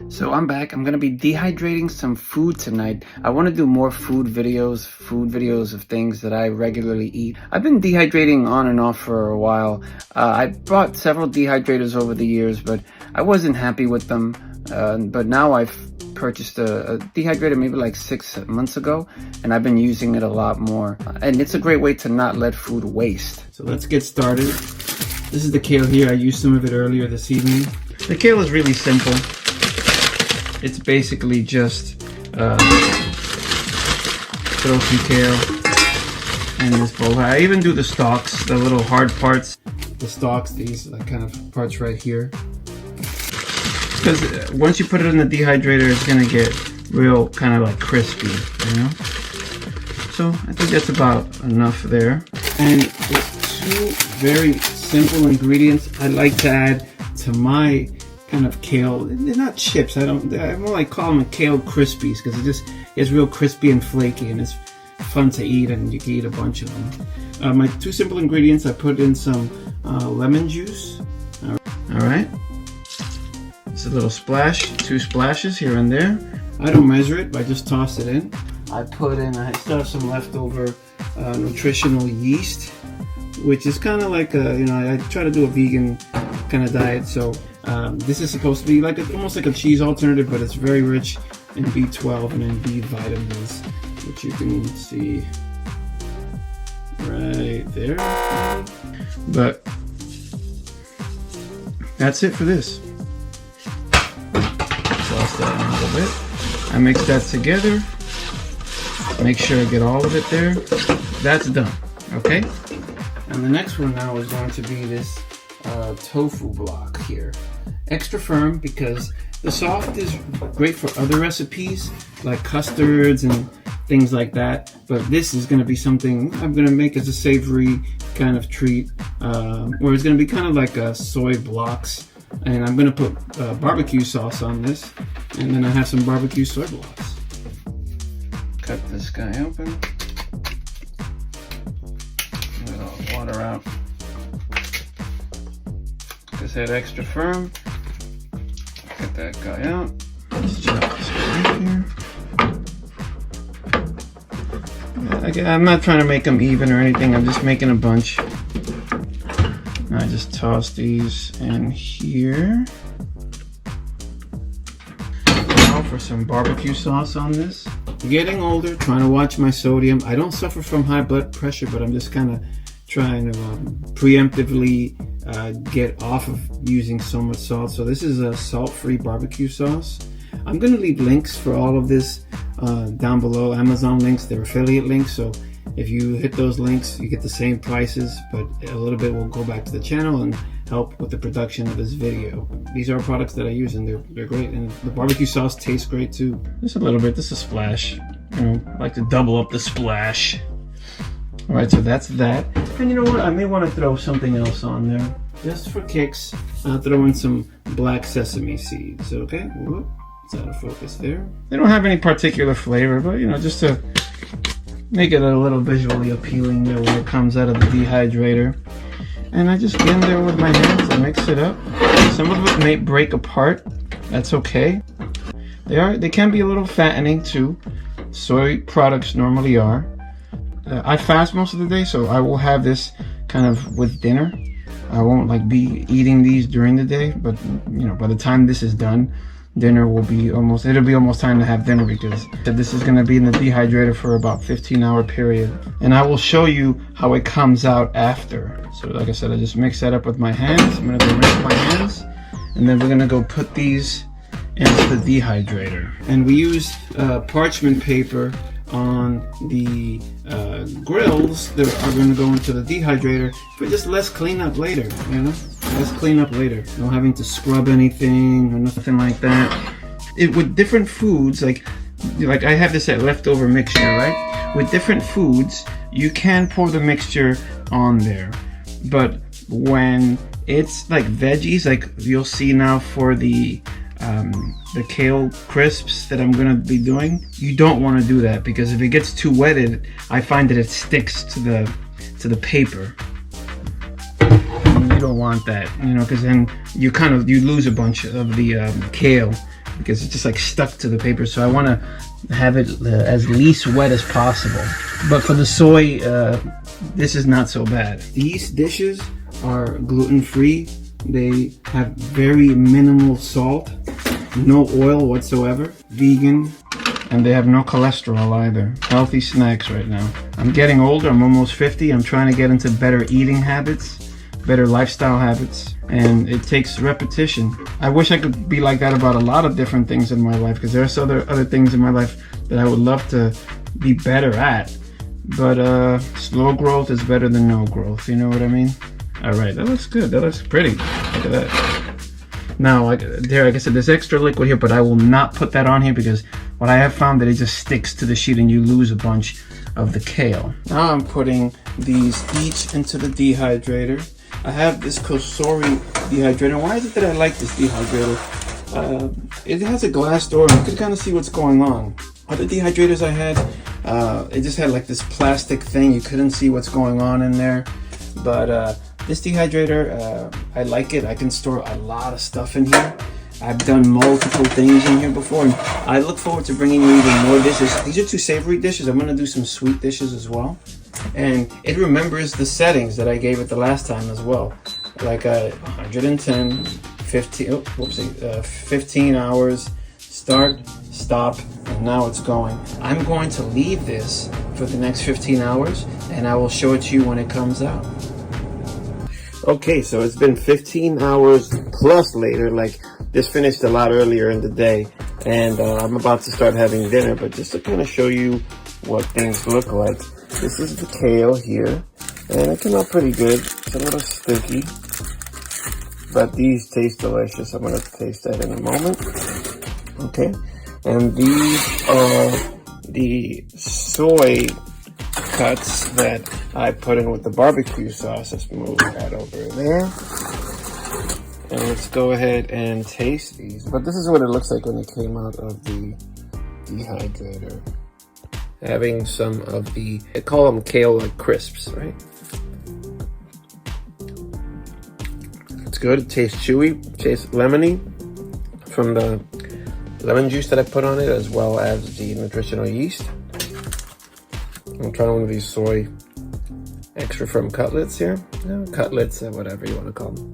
So I'm back. I'm gonna be dehydrating some food tonight. I want to do more food videos of things that I regularly eat. I've been dehydrating on and off for a while. I bought several dehydrators over the years, but I wasn't happy with them. But now I've purchased a dehydrator maybe like 6 months ago, and I've been using it a lot more. And it's a great way to not let food waste. So let's get started. This is the kale here. I used some of it earlier this evening. The kale is really simple. It's basically just throw some kale in this bowl. I even do the stalks, the little hard parts. The stalks, these like kind of parts right here. Because once you put it in the dehydrator, it's gonna get real kind of like crispy, you know? So I think that's about enough there. And it's two very simple ingredients I like to add to my kind of kale. They're not chips. I more like call them Kale Krispies, because it's real crispy and flaky, and it's fun to eat, and you can eat a bunch of them. My two simple ingredients, I put in some lemon juice. All right. It's a little splash, 2 splashes here and there. I don't measure it, but I just toss it in. I still have some leftover nutritional yeast, which is kind of like I try to do a vegan kind of diet, so this is supposed to be like almost like a cheese alternative, but it's very rich in B12 and in B vitamins, which you can see right there. But that's it for this. Toss that in a little bit. I mix that together. Make sure I get all of it there. That's done. Okay. And the next one now is going to be this tofu block here. Extra firm, because the soft is great for other recipes like custards and things like that, but this is going to be something I'm going to make as a savory kind of treat, where it's going to be kind of like soy blocks, and I'm going to put barbecue sauce on this, and then I have some barbecue soy blocks. Cut this guy open. Water out. This head extra firm. Get that guy out. Let's chop this right here. I'm not trying to make them even or anything. I'm just making a bunch. I just toss these in here. Now for some barbecue sauce on this. Getting older, trying to watch my sodium. I don't suffer from high blood pressure, but I'm just kind of trying to preemptively get off of using so much salt. So this is a salt-free barbecue sauce. I'm going to leave links for all of this down below. Amazon links, they're affiliate links. So if you hit those links, you get the same prices, but a little bit will go back to the channel and help with the production of this video. These are products that I use, and they're great. And the barbecue sauce tastes great too. Just a little bit, just a splash. You know, I like to double up the splash. All right, so that's that. And you know what? I may want to throw something else on there. Just for kicks, I'll throw in some black sesame seeds, okay? Whoop, it's out of focus there. They don't have any particular flavor, but you know, just to make it a little visually appealing there when it comes out of the dehydrator. And I just get in there with my hands and mix it up. Some of it may break apart. That's okay. They can be a little fattening too. Soy products normally are. I fast most of the day, so I will have this kind of with dinner. I won't like be eating these during the day, but you know, by the time this is done, dinner will be it'll be almost time to have dinner, because this is going to be in the dehydrator for about 15-hour period. And I will show you how it comes out after. So like I said, I just mix that up with my hands. I'm going to go rinse my hands, and then we're going to go put these into the dehydrator. And we use parchment paper on the grills that are going to go into the dehydrator for just less cleanup later, you know? Less cleanup later. No having to scrub anything or nothing like that. With different foods, like I have this leftover mixture, right? With different foods, you can pour the mixture on there. But when it's like veggies, like you'll see now for the kale crisps that I'm gonna be doing, you don't want to do that, because if it gets too wetted, I find that it sticks to the paper. And you don't want that, you know, because then you lose a bunch of the kale because it's just like stuck to the paper. So I want to have it as least wet as possible. But for the soy, this is not so bad. These dishes are gluten-free. They have very minimal salt, no oil whatsoever, vegan, and they have no cholesterol either. Healthy snacks right now. I'm getting older, I'm almost 50. I'm trying to get into better eating habits, better lifestyle habits, and it takes repetition. I wish I could be like that about a lot of different things in my life, because there's other things in my life that I would love to be better at. But slow growth is better than no growth, you know what I mean? All right, that looks good. That looks pretty. Look at that. Now, like I said, there's extra liquid here, but I will not put that on here because what I have found that it just sticks to the sheet and you lose a bunch of the kale. Now I'm putting these each into the dehydrator. I have this Cosori Dehydrator. Why is it that I like this dehydrator? It has a glass door and you can kind of see what's going on. Other dehydrators I had, it just had like this plastic thing. You couldn't see what's going on in there. But this dehydrator, I like it. I can store a lot of stuff in here. I've done multiple things in here before, and I look forward to bringing you even more dishes. These are 2 savory dishes. I'm gonna do some sweet dishes as well. And it remembers the settings that I gave it the last time as well. Like 110, 15 hours, start, stop, and now it's going. I'm going to leave this for the next 15 hours, and I will show it to you when it comes out. Okay, so it's been 15 hours plus later. Like, this finished a lot earlier in the day, and I'm about to start having dinner, but just to kind of show you what things look like. This is the kale here, and it came out pretty good. It's a little sticky, but these taste delicious. I'm gonna taste that in a moment. Okay, and these are the soy cuts that I put in with the barbecue sauce. Let's move that over there. And let's go ahead and taste these. But this is what it looks like when it came out of the dehydrator. Having some of the, they call them kale like crisps, right? It's good. It tastes chewy, tastes lemony from the lemon juice that I put on it, as well as the nutritional yeast. I'm trying one of these soy extra firm cutlets here. No, cutlets, whatever you want to call them.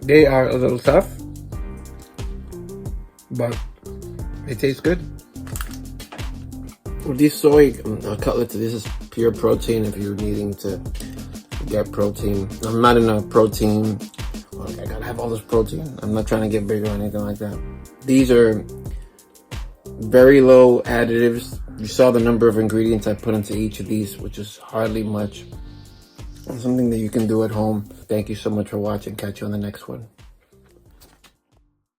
They are a little tough, but they taste good. With these soy cutlets, this is pure protein if you're needing to get protein. I'm not in a protein, like I gotta have all this protein. I'm not trying to get bigger or anything like that. These are very low additives. You saw the number of ingredients I put into each of these, which is hardly much. Something that you can do at home. Thank you so much for watching. Catch you on the next one.